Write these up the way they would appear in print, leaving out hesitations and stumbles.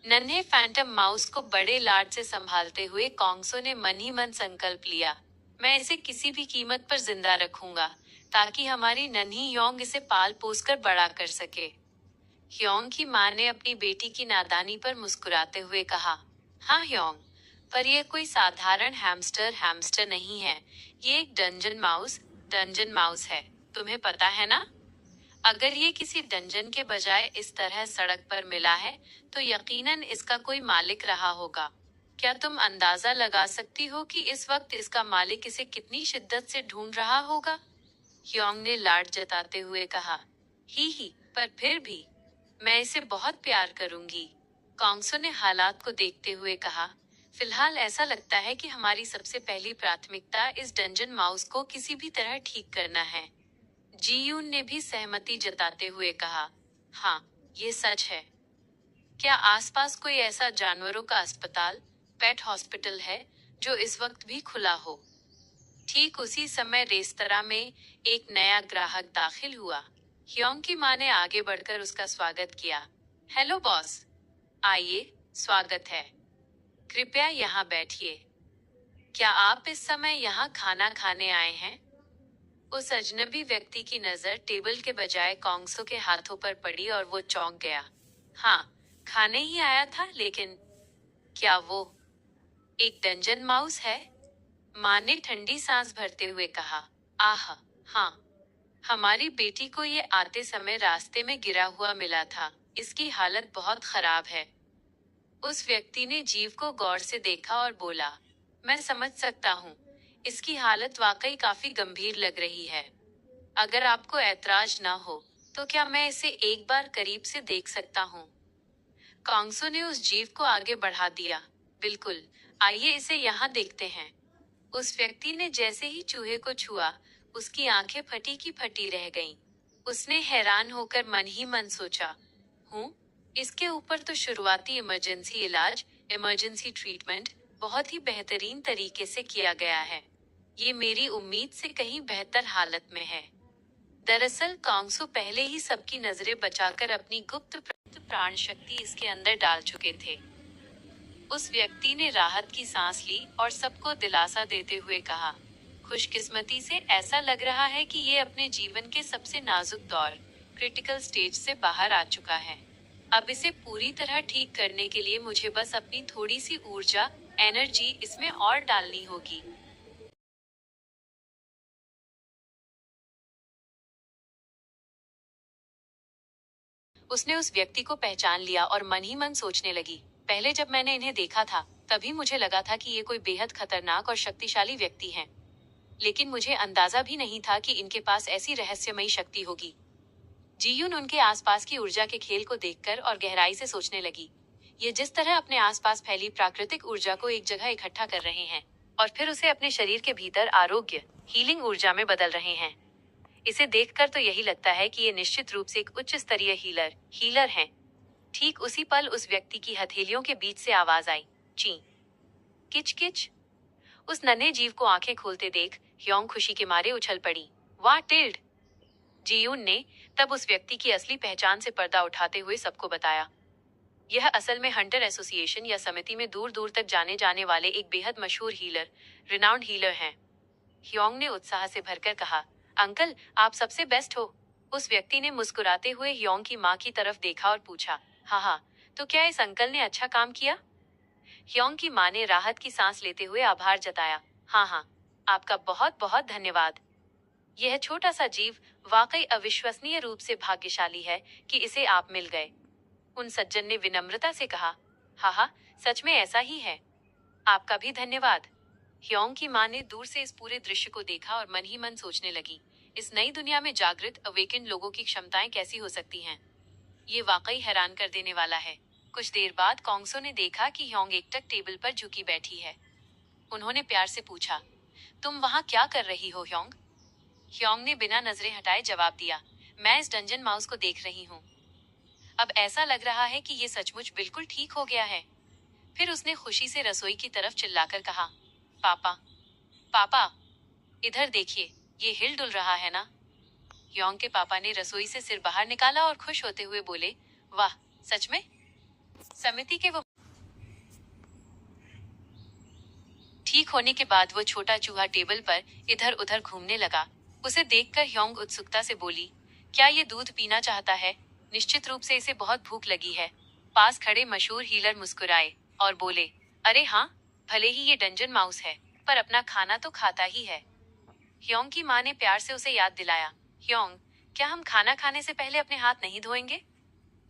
नन्हे Phantom mouse को बड़े लाड से संभालते हुए कॉन्गसो ने मन ही मन संकल्प लिया, मैं इसे किसी भी कीमत पर जिंदा रखूंगा, ताकि हमारी नन्ही योंग इसे पाल पोस कर बड़ा कर सके। ह्योंग की माँ ने अपनी बेटी की नादानी पर मुस्कुराते हुए कहा, हाँ ह्योंग, पर यह कोई साधारण हैमस्टर नहीं है। ये एक डंजन माउस है। तुम्हें पता है ना? अगर ये किसी डंजन के बजाय इस तरह सड़क पर मिला है, तो यकीनन इसका कोई मालिक रहा होगा। क्या तुम अंदाजा लगा सकती हो कि इस वक्त इसका मालिक इसे कितनी शिद्दत से ढूंढ रहा होगा? ह्योंग ने लाड जताते हुए कहा, ही, पर फिर भी मैं इसे बहुत प्यार करूंगी। कॉन्गसो ने हालात को देखते हुए कहा, फिलहाल ऐसा लगता है कि हमारी सबसे पहली प्राथमिकता इस डंजन माउस को किसी भी तरह ठीक करना है। जीयून ने भी सहमति जताते हुए कहा, हाँ, ये सच है। क्या आसपास कोई ऐसा जानवरों का अस्पताल, पेट हॉस्पिटल है, जो इस वक्त भी खुला हो? ठीक उसी समय रेस्तरां में एक नया ग्राहक दाखिल हुआ। ह्योंग की माँ ने आगे बढ़कर उसका स्वागत किया। हेलो बॉस, आइए, स्वागत है। कृपया यहाँ बैठिए। क्या आप इस समय यहाँ खाना खाने आए हैं? उस अजनबी व्यक्ति की नजर टेबल के बजाय कॉन्गसो के हाथों पर पड़ी और वो चौंक गया। हाँ, खाने ही आया था, लेकिन क्या वो एक डंजन माउस है? माँ ने ठंडी सांस भरते हुए कहा, आह, हाँ, हमारी बेटी को ये आते समय रास्ते में गिरा हुआ मिला था। इसकी हालत बहुत खराब है। उस व्यक्ति ने जीव को गौर से देखा और बोला, मैं समझ सकता हूँ, इसकी हालत वाकई काफी गंभीर लग रही है। अगर आपको ऐतराज ना हो, तो क्या मैं इसे एक बार करीब से देख सकता हूँ? कॉन्गसो ने उस जीव को आगे बढ़ा दिया। बिल्कुल, आइए इसे यहाँ देखते हैं। उस व्यक्ति ने जैसे ही चूहे को छुआ, उसकी आंखें फटी की फटी रह गईं। उसने हैरान होकर मन ही मन सोचा, इसके ऊपर तो शुरुआती इमरजेंसी ट्रीटमेंट बहुत ही बेहतरीन तरीके से किया गया है। ये मेरी उम्मीद से कहीं बेहतर हालत में है। दरअसल कॉन्गसो पहले ही सबकी नजरें बचाकर अपनी गुप्त प्राण शक्ति इसके अंदर डाल चुके थे। उस व्यक्ति ने राहत की सांस ली और सबको दिलासा देते हुए कहा, खुशकिस्मती से ऐसा लग रहा है कि ये अपने जीवन के सबसे नाजुक दौर, क्रिटिकल स्टेज से बाहर आ चुका है। अब इसे पूरी तरह ठीक करने के लिए मुझे बस अपनी थोड़ी सी ऊर्जा, एनर्जी इसमें और डालनी होगी। उसने उस व्यक्ति को पहचान लिया और मन ही मन सोचने लगी, पहले जब मैंने इन्हें देखा था, तभी मुझे लगा था कि ये कोई बेहद खतरनाक और शक्तिशाली व्यक्ति हैं। लेकिन मुझे अंदाजा भी नहीं था कि इनके पास ऐसी रहस्यमयी शक्ति होगी। जीयून उनके आसपास की ऊर्जा के खेल को देखकर और गहराई से सोचने लगी। ये जिस तरह अपने आसपास फैली प्राकृतिक ऊर्जा को एक जगह इकट्ठा कर रहे हैं और फिर उसे अपने शरीर के भीतर आरोग्य, हीलिंग ऊर्जा में बदल रहे हैं, इसे देखकर तो यही लगता है कि ये निश्चित रूप से एक उच्च स्तरीय हीलर हैं। ठीक उसी पल उस व्यक्ति की हथेलियों के बीच से आवाज आई, ची, किच किच। उस नन्हे जीव को आंखें खोलते देख ह्योंग खुशी के मारे उछल पड़ी। वाह टिल्ड! जीयून ने तब उस व्यक्ति की असली पहचान से पर्दा उठाते हुए सबको बताया। यह असल में हंटर एसोसिएशन या समिति में दूर दूर तक जाने जाने वाले एक बेहद मशहूर रिनाउंड हीलर हैं। ह्योंग ने उत्साह से भरकर कहा, अंकल, आप सबसे बेस्ट हो। उस व्यक्ति ने मुस्कुराते हुए ह्योंग की माँ की तरफ देखा और पूछा, हाँ, तो क्या इस अंकल ने अच्छा काम किया? ह्योंग की माँ ने राहत की सांस लेते हुए आभार जताया, हाँ, आपका बहुत बहुत धन्यवाद। यह छोटा सा जीव वाकई अविश्वसनीय रूप से भाग्यशाली है कि इसे आप मिल गए। उन सज्जन ने विनम्रता से कहा, हाँ, सच में ऐसा ही है। आपका भी धन्यवाद। ह्योंग की माँ ने दूर से इस पूरे दृश्य को देखा और मन ही मन सोचने लगी, इस नई दुनिया में जागृत अवेकेंड लोगों की क्षमताएं कैसी हो सकती हैं। ये वाकई हैरान कर देने वाला है। कुछ देर बाद कॉन्गसो ने देखा कि ह्योंग एकटक टेबल पर झुकी बैठी है। उन्होंने प्यार से पूछा, तुम वहाँ क्या कर रही हो ह्योंग? ह्योंग ने बिना नजरें हटाए जवाब दिया, मैं इस डंजन माउस को देख रही हूँ। अब ऐसा लग रहा है कि ये सचमुच बिल्कुल ठीक हो गया है। फिर उसने खुशी से रसोई की तरफ चिल्लाकर कहा, पापा, पापा, इधर देखिए, ये हिल डुल रहा है ना? ह्योंग के पापा ने रसोई से सिर बाहर निकाला और खुश होते हुए बोले, वाह, सच में? समिति के वो ठीक होने के बाद वो छोटा चूहा टेबल पर इधर उधर घूमने लगा। उसे देखकर ह्योंग उत्सुकता से बोली, क्या ये दूध पीना चाहता है? निश्चित रूप से इसे बहुत भूख लगी है। पास खड़े मशहूर हीलर मुस्कुराए और बोले, अरे हाँ, भले ही ये डंजन माउस है, पर अपना खाना तो खाता ही है। ह्योंग की माँ ने प्यार से उसे याद दिलाया, ह्योंग, क्या हम खाना खाने से पहले अपने हाथ नहीं धोएंगे?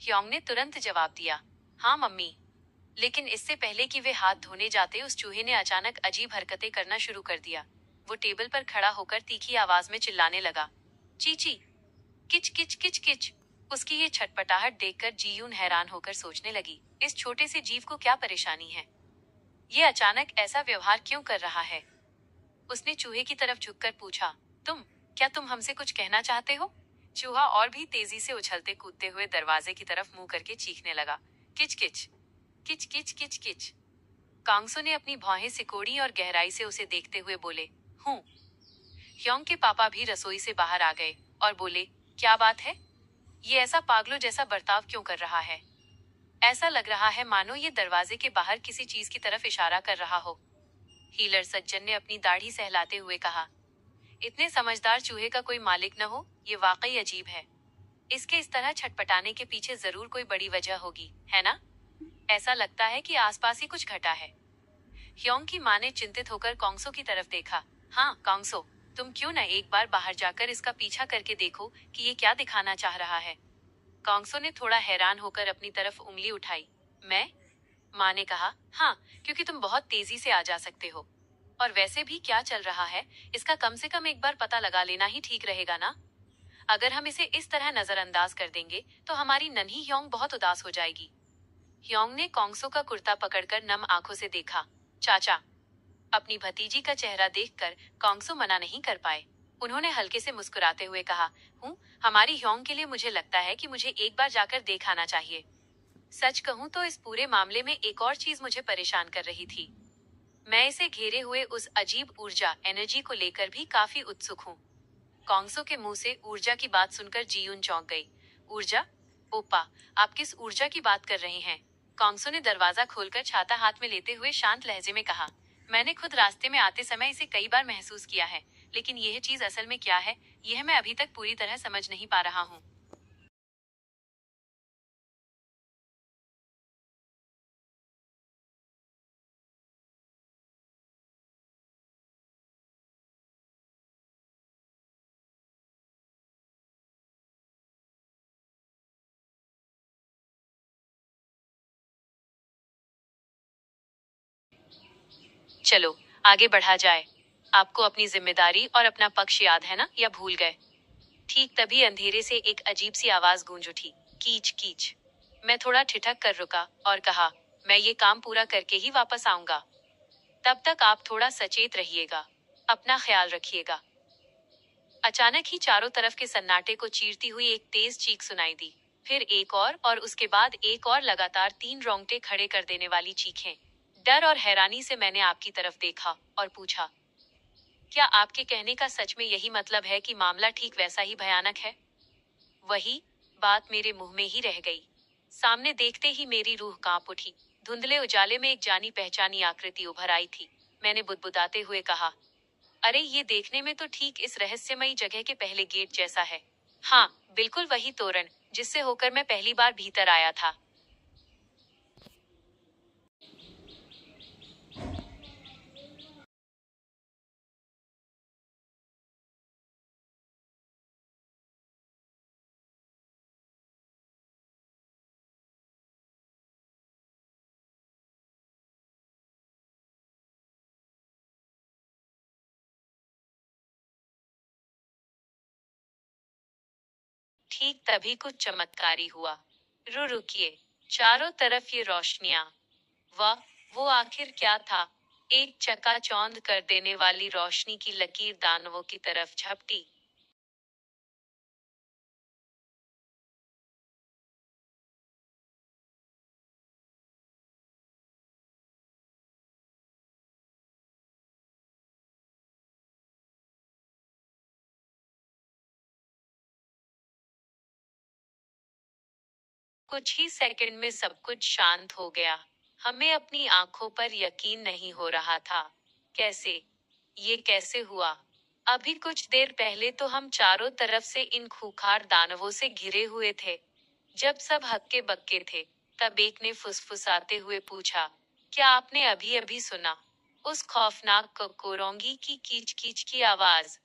ह्योंग ने तुरंत जवाब दिया, हाँ मम्मी। लेकिन इससे पहले कि वे हाथ धोने जाते उस चूहे ने अचानक अजीब हरकतें करना शुरू कर दिया। वो टेबल पर खड़ा होकर तीखी आवाज में चिल्लाने लगा, चीची, किच किच किच किच। उसकी ये छटपटाहट देखकर जीयून हैरान होकर सोचने लगी, इस छोटे से जीव को क्या परेशानी है? ये अचानक ऐसा व्यवहार क्यों कर रहा है? उसने चूहे की तरफ झुककर पूछा, क्या तुम हमसे कुछ कहना चाहते हो? चूहा और भी तेजी से उछलते कूदते हुए दरवाजे की तरफ मुंह करके चीखने लगा, किच किच किच किच किच किच। कांगसो ने अपनी भौहें सिकोड़ी और गहराई से उसे देखते हुए बोले, हूँ। ह्योंग के पापा भी रसोई से बाहर आ गए और बोले, क्या बात है? ये ऐसा पागलों जैसा बर्ताव क्यों कर रहा है? ऐसा लग रहा है मानो ये दरवाजे के बाहर किसी चीज की तरफ इशारा कर रहा हो। हीलर सज्जन ने अपनी दाढ़ी सहलाते हुए कहा, इतने समझदार चूहे का कोई मालिक न हो, ये वाकई अजीब है। इसके इस तरह छटपटाने के पीछे जरूर कोई बड़ी वजह होगी, है ना? ऐसा लगता है कि आसपास ही कुछ घटा है। ह्योंग की माँ ने चिंतित होकर कॉन्गसो की तरफ देखा। हाँ कॉन्गसो, तुम क्यों न एक बार बाहर जाकर इसका पीछा करके देखो कि ये क्या दिखाना चाह रहा है। कॉन्गसो ने थोड़ा हैरान होकर अपनी तरफ उंगली उठाई। मैं? माँ ने कहा, हाँ, क्योंकि तुम बहुत तेजी से आ जा सकते हो। और वैसे भी क्या चल रहा है, इसका कम से कम एक बार पता लगा लेना ही ठीक रहेगा ना। अगर हम इसे इस तरह नजरअंदाज कर देंगे तो हमारी नन्ही ह्योंग बहुत उदास हो जाएगी। ह्योंग ने कॉन्गसो का कुर्ता पकड़कर नम आंखों से देखा। चाचा। अपनी भतीजी का चेहरा देखकर कॉन्गसो मना नहीं कर पाए। उन्होंने हल्के से मुस्कुराते हुए कहा, हूँ, हमारी ह्योंग के लिए मुझे लगता है कि मुझे एक बार जाकर देख आना चाहिए। सच कहूँ तो इस पूरे मामले में एक और चीज मुझे परेशान कर रही थी। मैं इसे घेरे हुए उस अजीब ऊर्जा एनर्जी को लेकर भी काफी उत्सुक हूँ। कॉन्गसो के मुंह से ऊर्जा की बात सुनकर जीयून चौंक गई। ऊर्जा? ओपा, आप किस ऊर्जा की बात कर रहे हैं? कॉन्गसो ने दरवाजा खोलकर छाता हाथ में लेते हुए शांत लहजे में कहा, मैंने खुद रास्ते में आते समय इसे कई बार महसूस किया है, लेकिन यह चीज असल में क्या है, यह मैं अभी तक पूरी तरह समझ नहीं पा रहा हूँ। चलो, आगे बढ़ा जाए। आपको अपनी जिम्मेदारी और अपना पक्ष याद है ना, या भूल गए? ठीक तभी अंधेरे से एक अजीब सी आवाज गूंज उठी, कीच कीच। मैं थोड़ा ठिठक कर रुका और कहा, मैं ये काम पूरा करके ही वापस आऊंगा। तब तक आप थोड़ा सचेत रहिएगा। अपना ख्याल रखिएगा। अचानक ही चारों तरफ के सन्नाटे को चीरती हुई एक तेज चीख सुनाई दी। फिर एक और उसके बाद एक और, लगातार 3 रोंगटे खड़े कर देने वाली चीखें। डर और हैरानी से मैंने आपकी तरफ देखा और पूछा, क्या आपके कहने का सच में यही मतलब है कि मामला ठीक वैसा ही भयानक है? वही बात मेरे मुंह में ही रह गई। सामने देखते ही मेरी रूह कांप उठी। धुंधले उजाले में एक जानी पहचानी आकृति उभर आई थी। मैंने बुदबुदाते हुए कहा, अरे ये देखने में तो ठीक इस रहस्यमयी जगह के पहले गेट जैसा है। हाँ, बिल्कुल वही तोरण जिससे होकर मैं पहली बार भीतर आया था। ठीक तभी कुछ चमत्कारी हुआ। रुकिए, चारों तरफ ये रोशनियां। वाह, वो आखिर क्या था? एक चकाचौंध कर देने वाली रोशनी की लकीर दानवों की तरफ झपटी। कुछ ही सेकंड में सब कुछ शांत हो गया। हमें अपनी आंखों पर यकीन नहीं हो रहा था। कैसे? ये कैसे हुआ? अभी कुछ देर पहले तो हम चारों तरफ से इन खूंखार दानवों से घिरे हुए थे। जब सब हक्के बक्के थे, तब एक ने फुसफुसाते हुए पूछा, क्या आपने अभी अभी सुना? उस खौफनाक कोरोंगी की कीच कीच की आवाज।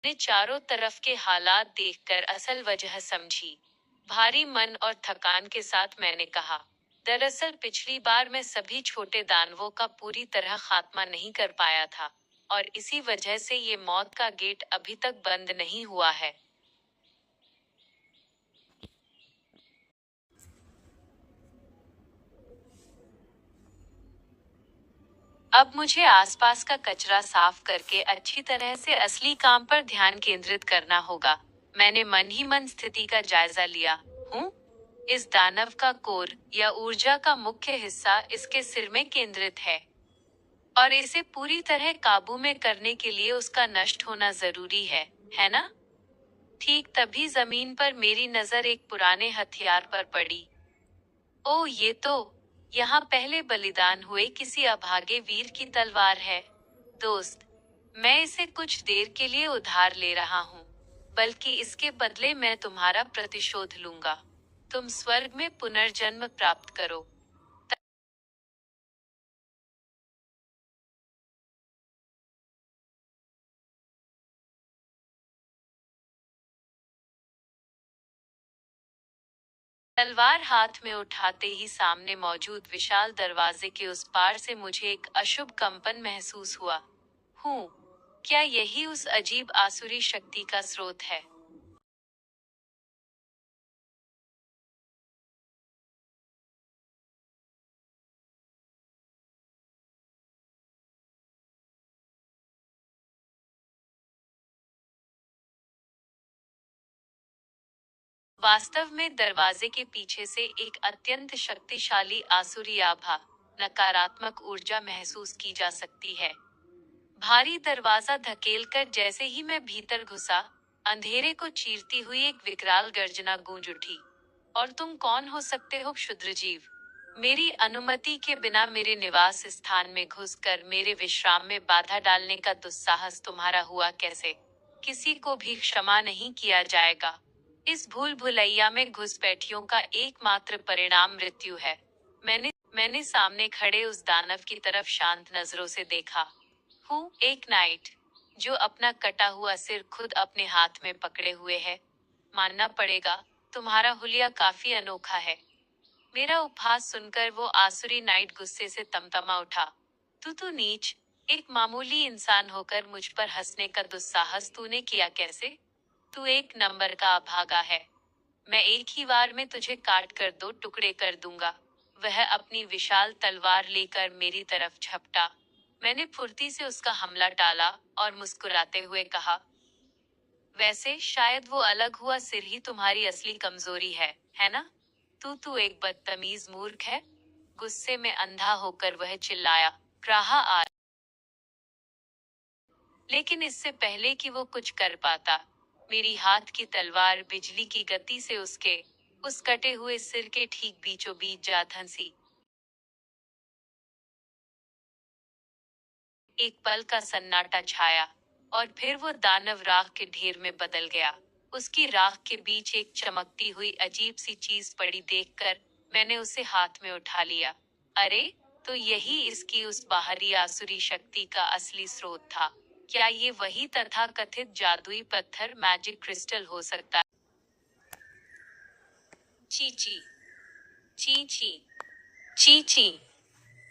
ने चारों तरफ के हालात देखकर असल वजह समझी। भारी मन और थकान के साथ मैंने कहा, दरअसल पिछली बार मैं सभी छोटे दानवों का पूरी तरह खात्मा नहीं कर पाया था, और इसी वजह से ये मौत का गेट अभी तक बंद नहीं हुआ है। अब मुझे आसपास का कचरा साफ करके अच्छी तरह से असली काम पर ध्यान केंद्रित करना होगा। मैंने मन ही मन स्थिति का जायजा लिया। हूँ, इस दानव का कोर या ऊर्जा का मुख्य हिस्सा इसके सिर में केंद्रित है, और इसे पूरी तरह काबू में करने के लिए उसका नष्ट होना जरूरी है ना? ठीक तभी जमीन पर मेरी नजर एक पुराने हथियार पर पड़ी। ओ, ये तो यहाँ पहले बलिदान हुए किसी अभागे वीर की तलवार है। दोस्त, मैं इसे कुछ देर के लिए उधार ले रहा हूँ, बल्कि इसके बदले मैं तुम्हारा प्रतिशोध लूंगा। तुम स्वर्ग में पुनर्जन्म प्राप्त करो। तलवार हाथ में उठाते ही सामने मौजूद विशाल दरवाजे के उस पार से मुझे एक अशुभ कंपन महसूस हुआ। हूँ, क्या यही उस अजीब आसुरी शक्ति का स्रोत है? वास्तव में दरवाजे के पीछे से एक अत्यंत शक्तिशाली आसुरी आभा, नकारात्मक ऊर्जा महसूस की जा सकती है। भारी दरवाजा धकेलकर जैसे ही मैं भीतर घुसा, अंधेरे को चीरती हुई एक विकराल गर्जना गूंज उठी। और तुम कौन हो सकते हो, क्षुद्र जीव? मेरी अनुमति के बिना मेरे निवास स्थान में घुसकर मेरे विश्राम में बाधा डालने का दुस्साहस तुम्हारा हुआ कैसे? किसी को भी क्षमा नहीं किया जाएगा। इस भूल भुलैया में घुसपैठियों का एकमात्र परिणाम मृत्यु है। मैंने सामने खड़े उस दानव की तरफ शांत नजरों से देखा। हूँ, एक नाइट, जो अपना कटा हुआ सिर खुद अपने हाथ में पकड़े हुए है। मानना पड़ेगा, तुम्हारा हुलिया काफी अनोखा है। मेरा उपहास सुनकर वो आसुरी नाइट गुस्से से तमतमा उठा। तू नीच, एक मामूली इंसान होकर मुझ पर हंसने का दुस्साहस तूने किया कैसे? तू एक नंबर का अभागा है। मैं एक ही वार में तुझे काट कर दो टुकड़े कर दूंगा। वह अपनी विशाल तलवार लेकर मेरी तरफ झपटा। मैंने फुर्ती से उसका हमला टाला और मुस्कुराते हुए कहा, वैसे शायद वो अलग हुआ सिर ही तुम्हारी असली कमजोरी है ना? तू एक बदतमीज मूर्ख है। गुस्से में अंधा होकर वह चिल्लाया। ग्राहा आ, लेकिन इससे पहले कि वो कुछ कर पाता, मेरी हाथ की तलवार बिजली की गति से उसके उस कटे हुए सिर के ठीक बीचों बीच जा धंसी। एक पल का सन्नाटा छाया, और फिर वो दानव राख के ढेर में बदल गया। उसकी राख के बीच एक चमकती हुई अजीब सी चीज पड़ी देखकर मैंने उसे हाथ में उठा लिया। अरे, तो यही इसकी उस बाहरी आसुरी शक्ति का असली स्रोत था। क्या ये वही तथाकथित जादुई पत्थर मैजिक क्रिस्टल हो सकता है? ची ची, ची ची, ची ची।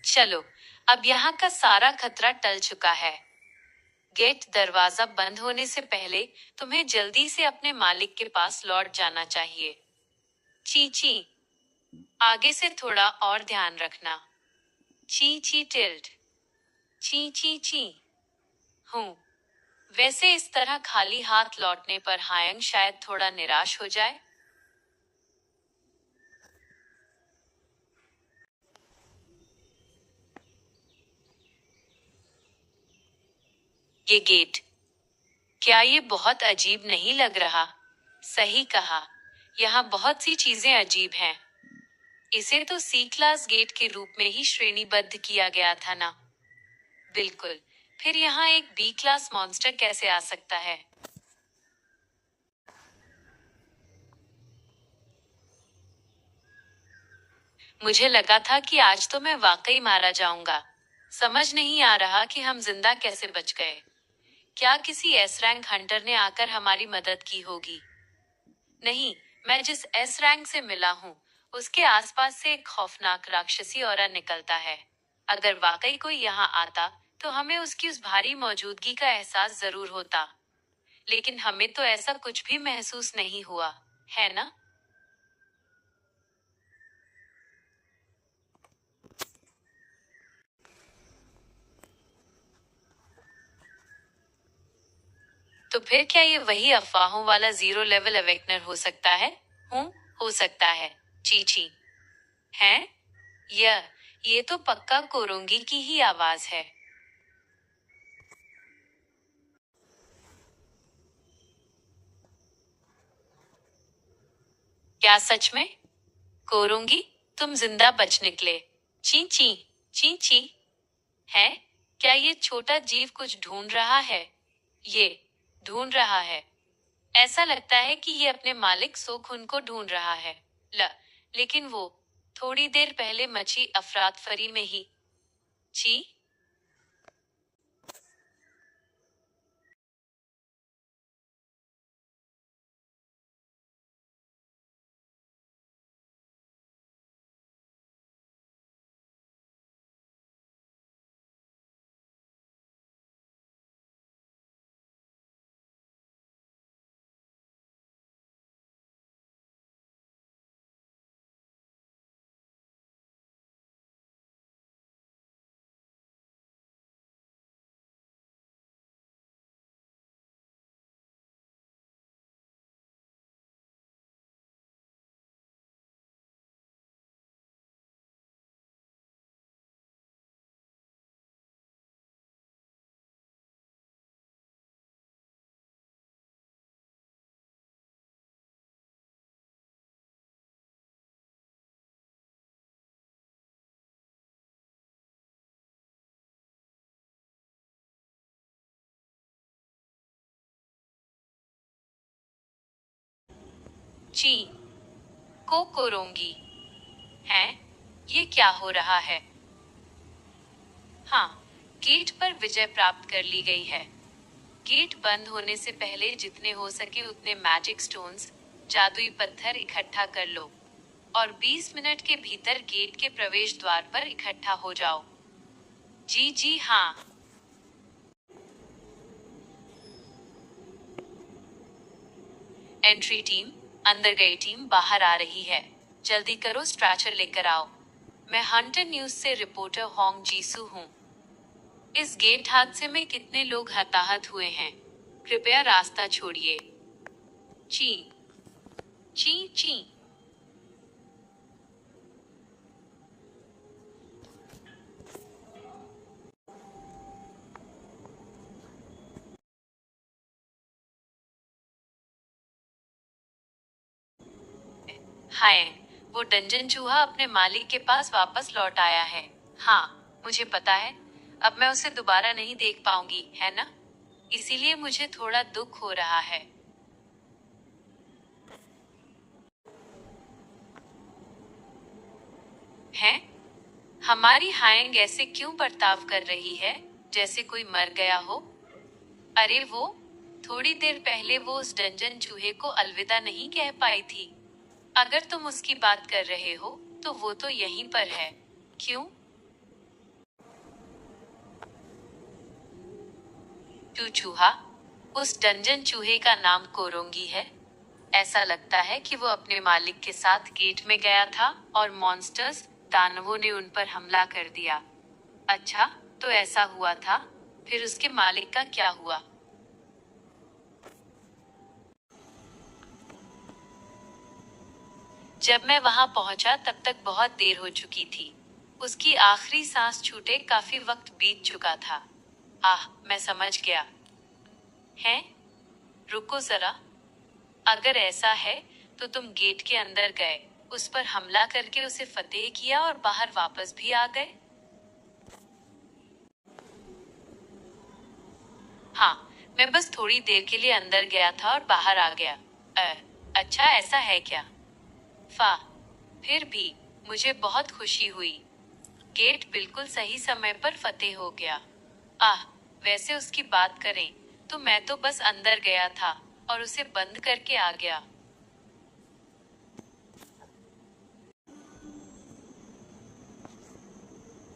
चलो, अब यहाँ का सारा खतरा टल चुका है। गेट दरवाजा बंद होने से पहले तुम्हें जल्दी से अपने मालिक के पास लौट जाना चाहिए। ची ची। आगे से थोड़ा और ध्यान रखना। ची ची टिल्ड। ची ची ची। हूँ। वैसे इस तरह खाली हाथ लौटने पर हायंग शायद थोड़ा निराश हो जाए। ये गेट, क्या ये बहुत अजीब नहीं लग रहा? सही कहा, यहाँ बहुत सी चीजें अजीब हैं। इसे तो सी क्लास गेट के रूप में ही श्रेणीबद्ध किया गया था ना? बिल्कुल। फिर यहाँ एक बी क्लास मॉन्स्टर कैसे आ सकता है? मुझे लगा था कि आज तो मैं वाकई मारा जाऊंगा। समझ नहीं आ रहा कि हम जिंदा कैसे बच गए। क्या किसी एस रैंक हंटर ने आकर हमारी मदद की होगी? नहीं, मैं जिस एस रैंक से मिला हूँ, उसके आसपास से एक खौफनाक राक्षसी ऑरा निकलता है। अगर वाकई कोई यहाँ आता, तो हमें उसकी उस भारी मौजूदगी का एहसास जरूर होता। लेकिन हमें तो ऐसा कुछ भी महसूस नहीं हुआ, है ना? तो फिर क्या ये वही अफवाहों वाला जीरो लेवल अवेकनर हो सकता है? हूँ, हो सकता है। चीची है। ये तो पक्का कोरोंगी की ही आवाज है। क्या सच में? कोरोंगी, तुम जिंदा बच निकले। ची ची। ची ची। है? क्या ये छोटा जीव कुछ ढूंढ रहा है? ये ढूंढ रहा है। ऐसा लगता है कि ये अपने मालिक सोखुन को ढूंढ रहा है। ल लेकिन वो थोड़ी देर पहले मची अफरात फरी में ही। ची। ची को कोरोंगी है। ये क्या हो रहा है? हाँ, गेट पर विजय प्राप्त कर ली गई है। गेट बंद होने से पहले जितने हो सके उतने मैजिक स्टोन्स, जादुई पत्थर इकट्ठा कर लो और 20 मिनट के भीतर गेट के प्रवेश द्वार पर इकट्ठा हो जाओ। जी जी हाँ। एंट्री टीम, अंदर गई टीम बाहर आ रही है। जल्दी करो, स्ट्रैचर लेकर आओ। मैं हंटर न्यूज से रिपोर्टर होंग जीसू हूँ। इस गेट हादसे में कितने लोग हताहत हुए हैं? कृपया रास्ता छोड़िए। ची ची ची। हाय, वो डंजन चूहा अपने मालिक के पास वापस लौट आया है। हाँ, मुझे पता है। अब मैं उसे दोबारा नहीं देख पाऊंगी, है ना? इसीलिए मुझे थोड़ा दुख हो रहा है। हैं? हमारी हायंग ऐसे क्यों बर्ताव कर रही है, जैसे कोई मर गया हो? अरे वो, थोड़ी देर पहले वो उस डंजन चूहे को अलविदा नहीं कह पाई थी। अगर तुम उसकी बात कर रहे हो, तो वो तो यहीं पर है। क्यों? चूहा, उस डंजन चूहे का नाम कोरोंगी है। ऐसा लगता है कि वो अपने मालिक के साथ गेट में गया था और मॉन्स्टर्स दानवों ने उन पर हमला कर दिया। अच्छा, तो ऐसा हुआ था। फिर उसके मालिक का क्या हुआ? जब मैं वहां पहुंचा तब तक बहुत देर हो चुकी थी। उसकी आखिरी सांस छूटे काफी वक्त बीत चुका था। आह, मैं समझ गया। है? रुको जरा। अगर ऐसा है तो तुम गेट के अंदर गए, उस पर हमला करके उसे फतेह किया और बाहर वापस भी आ गए। हाँ, मैं बस थोड़ी देर के लिए अंदर गया था और बाहर आ गया। अच्छा, ऐसा है क्या? फा फिर भी मुझे बहुत खुशी हुई। गेट बिल्कुल सही समय पर फतेह हो गया। आह, वैसे उसकी बात करें तो मैं तो बस अंदर गया था और उसे बंद करके आ गया।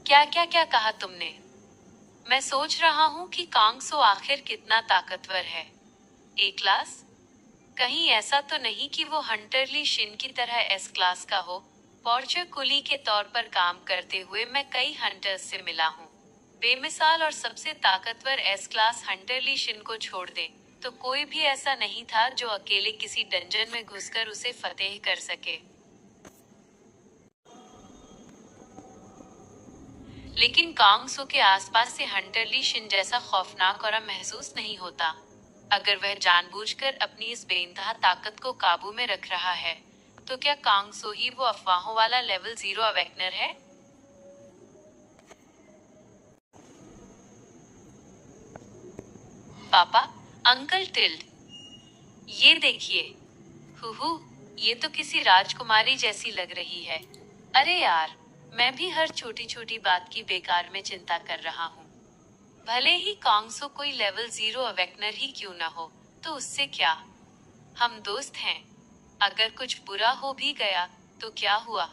क्या क्या क्या कहा तुमने? मैं सोच रहा हूँ कि कांगसो आखिर कितना ताकतवर है। ए क्लास? कहीं ऐसा तो नहीं कि वो हंटरली शिन की तरह एस क्लास का हो? पॉर्चर कुली के तौर पर काम करते हुए मैं कई हंटर्स से मिला हूँ। बेमिसाल और सबसे ताकतवर एस क्लास हंटरली शिन को छोड़ दे तो कोई भी ऐसा नहीं था जो अकेले किसी डंजन में घुसकर उसे फतेह कर सके। लेकिन कांगसो के आसपास से हंटरली शिन जैसा खौफनाक और महसूस नहीं होता। अगर वह जानबूझकर अपनी इस बेइंतहा ताकत को काबू में रख रहा है, तो क्या कांगसो ही वो अफवाहों वाला लेवल 0 अवेकनर है? पापा, अंकल टिल्ड, ये देखिए। हुहू, ये तो किसी राजकुमारी जैसी लग रही है। अरे यार, मैं भी हर छोटी छोटी बात की बेकार में चिंता कर रहा हूँ। भले ही कांगसो कोई लेवल 0 अवेकनर ही क्यों ना हो, तो उससे क्या? हम दोस्त हैं। अगर कुछ बुरा हो भी गया तो क्या हुआ?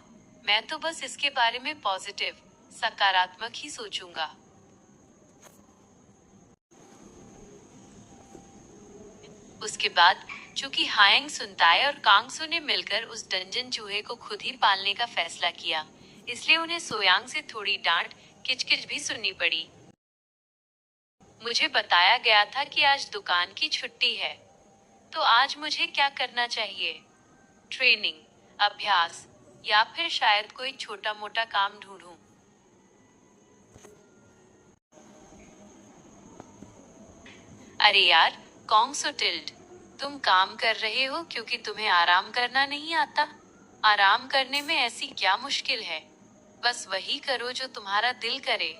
मैं तो बस इसके बारे में पॉजिटिव, सकारात्मक ही सोचूंगा। उसके बाद चूंकि हायंग सुनताए और कांगसो ने मिलकर उस डंजन चूहे को खुद ही पालने का फैसला किया, इसलिए उन्हें सोयांग से थोड़ी डांट किचकिच भी सुननी पड़ी। मुझे बताया गया था कि आज दुकान की छुट्टी है, तो आज मुझे क्या करना चाहिए? ट्रेनिंग, अभ्यास, या फिर शायद कोई छोटा मोटा काम ढूंढूं। अरे यार, कॉन्ग टिल्ड, तुम काम कर रहे हो क्योंकि तुम्हें आराम करना नहीं आता? आराम करने में ऐसी क्या मुश्किल है? बस वही करो जो तुम्हारा दिल करे।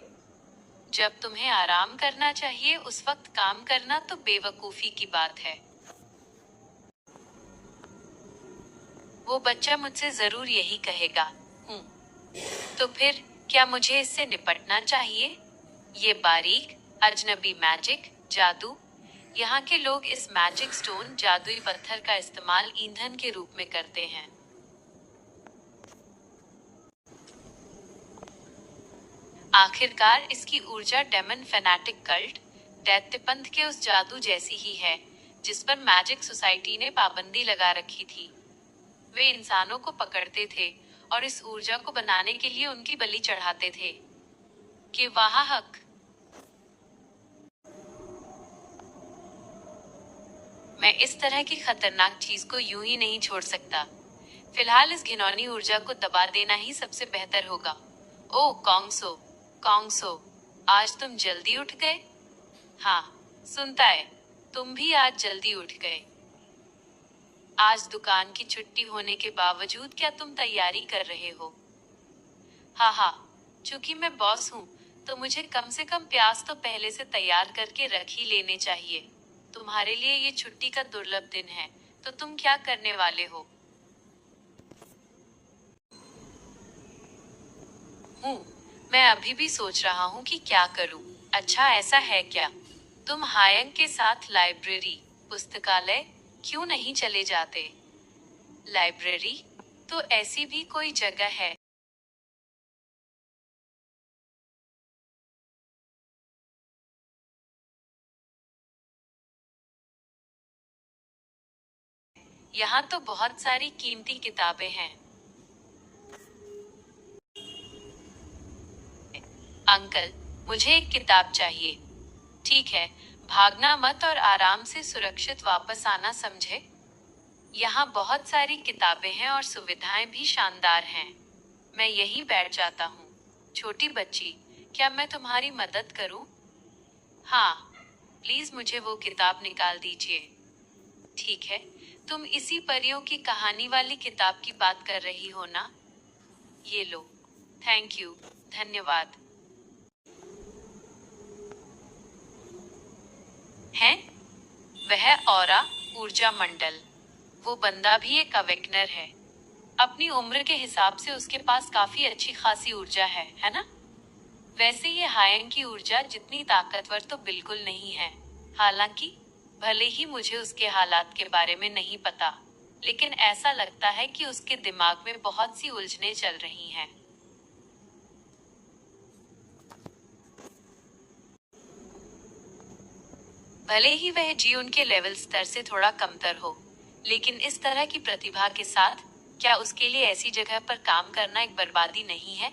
जब तुम्हें आराम करना चाहिए उस वक्त काम करना तो बेवकूफी की बात है। वो बच्चा मुझसे जरूर यही कहेगा। हूँ। तो फिर क्या मुझे इससे निपटना चाहिए? ये बारीक, अजनबी मैजिक, जादू। यहाँ के लोग इस मैजिक स्टोन, जादुई पत्थर का इस्तेमाल ईंधन के रूप में करते हैं। आखिरकार इसकी ऊर्जा डेमन फेनाटिक कल्ट, दैत्य पंथ के उस जादू जैसी ही है जिस पर मैजिक सोसाइटी ने पाबंदी लगा रखी थी। वे इंसानों को पकड़ते थे और इस ऊर्जा को बनाने के लिए उनकी बलि चढ़ाते थे। कि वाह हक। मैं इस तरह की खतरनाक चीज को यूं ही नहीं छोड़ सकता। फिलहाल इस घिनौनी ऊर्जा को दबा देना ही सबसे बेहतर होगा। ओह कॉन्गसो, कॉन्गसो, आज तुम जल्दी उठ गए। हाँ, सुनता है, तुम भी आज जल्दी उठ गए। आज दुकान की छुट्टी होने के बावजूद क्या तुम तैयारी कर रहे हो? हाँ हाँ, चूंकि मैं बॉस हूँ तो मुझे कम से कम प्याज तो पहले से तैयार करके रख ही लेने चाहिए। तुम्हारे लिए ये छुट्टी का दुर्लभ दिन है, तो तुम क्या करने वाले हो? हूँ, मैं अभी भी सोच रहा हूँ कि क्या करूँ। अच्छा, ऐसा है क्या? तुम हायंग के साथ लाइब्रेरी, पुस्तकालय क्यों नहीं चले जाते? लाइब्रेरी? तो ऐसी भी कोई जगह है यहाँ तो बहुत सारी कीमती किताबें हैं। अंकल, मुझे एक किताब चाहिए। ठीक है, भागना मत और आराम से सुरक्षित वापस आना, समझे? यहाँ बहुत सारी किताबें हैं और सुविधाएं भी शानदार हैं। मैं यहीं बैठ जाता हूँ। छोटी बच्ची, क्या मैं तुम्हारी मदद करूँ? हाँ, प्लीज मुझे वो किताब निकाल दीजिए। ठीक है, तुम इसी परियों की कहानी वाली किताब की बात कर रही हो ना? ये लो। थैंक यू, धन्यवाद। हैं? वह ऑरा, ऊर्जा मंडल। वो बंदा भी एक अवेकनर है। अपनी उम्र के हिसाब से उसके पास काफी अच्छी खासी ऊर्जा है ना? वैसे ये हायंग की ऊर्जा जितनी ताकतवर तो बिल्कुल नहीं है। हालांकि भले ही मुझे उसके हालात के बारे में नहीं पता, लेकिन ऐसा लगता है कि उसके दिमाग में बहुत सी उलझनें चल रही हैं। भले ही वह जी उनके लेवल स्तर से थोड़ा कमतर हो, लेकिन इस तरह की प्रतिभा के साथ क्या उसके लिए ऐसी जगह पर काम करना एक बर्बादी नहीं है?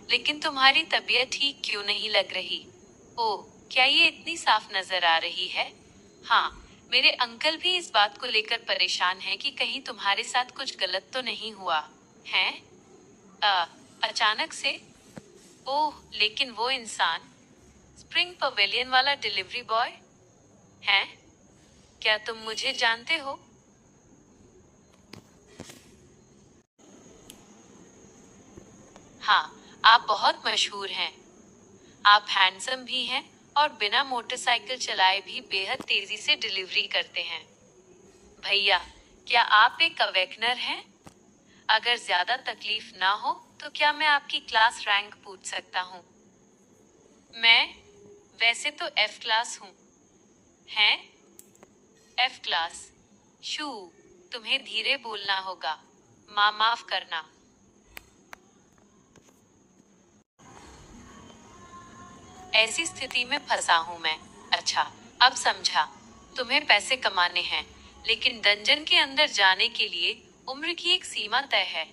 लेकिन तुम्हारी तबीयत ठीक क्यों नहीं लग रही? ओह, क्या ये इतनी साफ नजर आ रही है? हाँ, मेरे अंकल भी इस बात को लेकर परेशान हैं कि कहीं तुम्हारे साथ कुछ गलत तो नहीं हुआ है? अचानक से? ओह, लेकिन वो इंसान, स्प्रिंग पवेलियन वाला डिलीवरी बॉय है? क्या तुम मुझे जानते हो? हाँ, आप बहुत मशहूर हैं। आप हैंडसम भी हैं और बिना मोटरसाइकिल चलाए भी बेहद तेजी से डिलीवरी करते हैं। भैया, क्या आप एक अवेकनर हैं? अगर ज्यादा तकलीफ ना हो तो क्या मैं आपकी क्लास रैंक पूछ सकता हूँ? मैं वैसे तो एफ क्लास हूँ। हैं? F class? शू, तुम्हें धीरे बोलना होगा। माफ करना। ऐसी स्थिति में फंसा हूं मैं। अच्छा, अब समझा। तुम्हें पैसे कमाने हैं, लेकिन डंजन के अंदर जाने के लिए उम्र की एक सीमा तय है।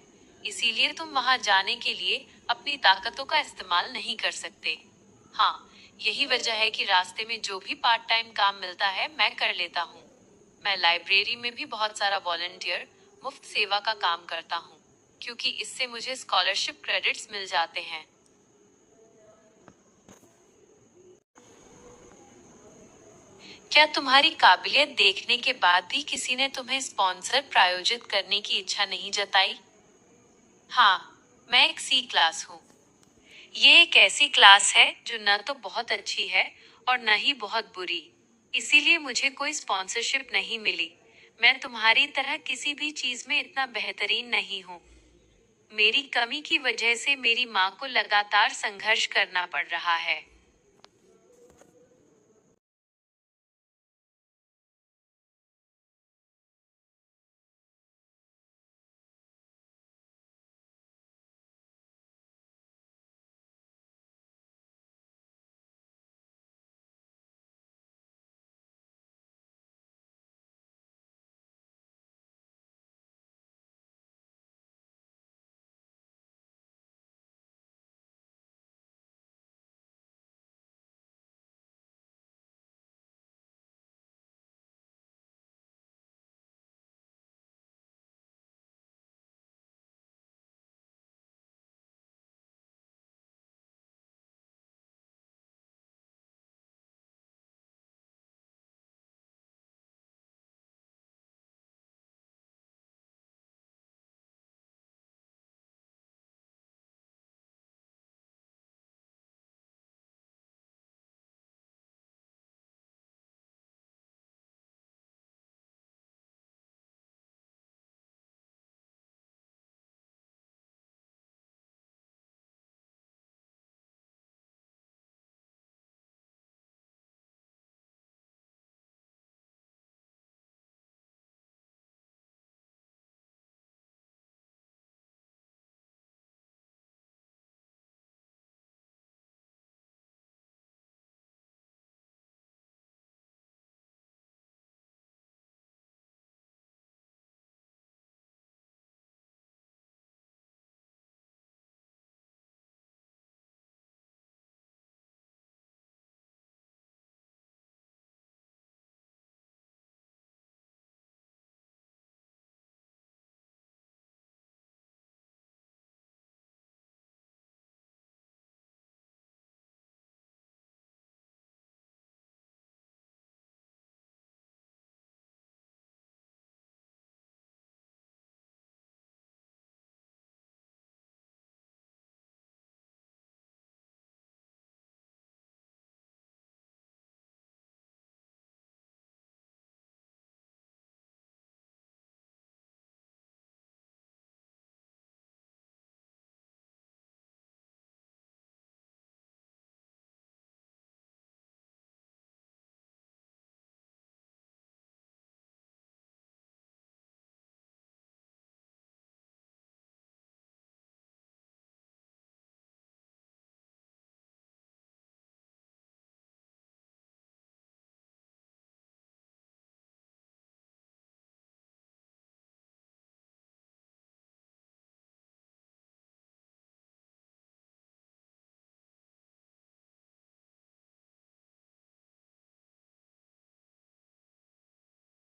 इसीलिए तुम वहां जाने के लिए अपनी ताकतों का इस्तेमाल नहीं कर सकते। हाँ, यही वजह है कि रास्ते में जो भी पार्ट टाइम काम मिलता है मैं कर लेता हूँ। मैं लाइब्रेरी में भी बहुत सारा वॉलंटियर मुफ्त सेवा का काम करता हूँ, क्योंकि इससे मुझे स्कॉलरशिप क्रेडिट्स मिल जाते हैं। क्या तुम्हारी काबिलियत देखने के बाद भी किसी ने तुम्हें स्पॉन्सर प्रायोजित करने की इच्छा नहीं जताई? हाँ, मैं एक सी क्लास हूँ। ये एक ऐसी क्लास है जो न तो बहुत अच्छी है और न ही बहुत बुरी। इसीलिए मुझे कोई स्पॉन्सरशिप नहीं मिली। मैं तुम्हारी तरह किसी भी चीज में इतना बेहतरीन नहीं हूँ। मेरी कमी की वजह से मेरी माँ को लगातार संघर्ष करना पड़ रहा है।